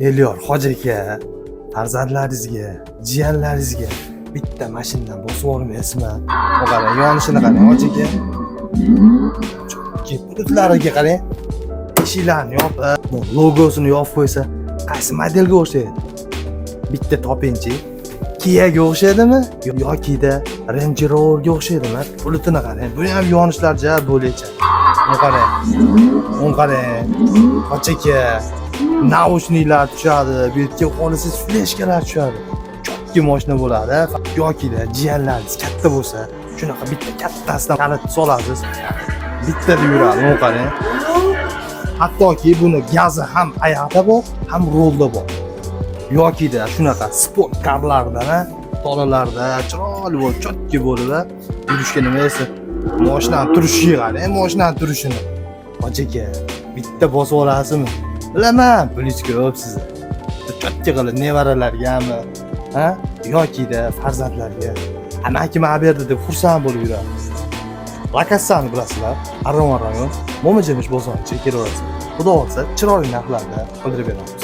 Elyor hoji aka, farzandlaringizga, jiyanlaringizga bitta mashinadan bosib olmaysizmi? Qarang, yonishini qarang hoji aka. Putlariga qarang. Eshiklarni yopib, logosini yopib qo'ysa, qaysi modelga o'xshaydi? Bitta topinchi. Kia'ga o'xshaydimi? Yoki-da Range Roverga o'xshaydimi? Bulutini qarang. Buni ham yonishlar jar bo'laycha. Buni qarang. Buni qarang. Hoji aka, naushniklar tushadi, bu yerga qolasiz fleshkalar tushadi. Chotki mashina bo'ladi. Yoki-da jiyanlaringiz katta bo'lsa, shunaqa bitta kattasidan kalit solasiz. Bittada yuradi, buni qarang. Hattoki buni gazi ham oyoqda bor, ham rolda bor. Yoki-da shunaqa sport karlardan, tolalarda chiroyli bo'lib, chotki bo'lib, yurishga nima esa, mashinaning turishiga qarang, mashinaning turishini. Hoji aka, bitta bosib olasizmi? Bilaman, pulingiz ko'p sizni. Chotki qilib nevaralargami, ha? Yoki-da farzandlarga. Amaki men berdi deb xursand bo'lib yuramiz. Lakassani bilasizlar, Arron rayon, Mo'minjamish bozoriga kelaverasiz. Xudo xolsa, chiroyli narxlarda qildirib beramiz.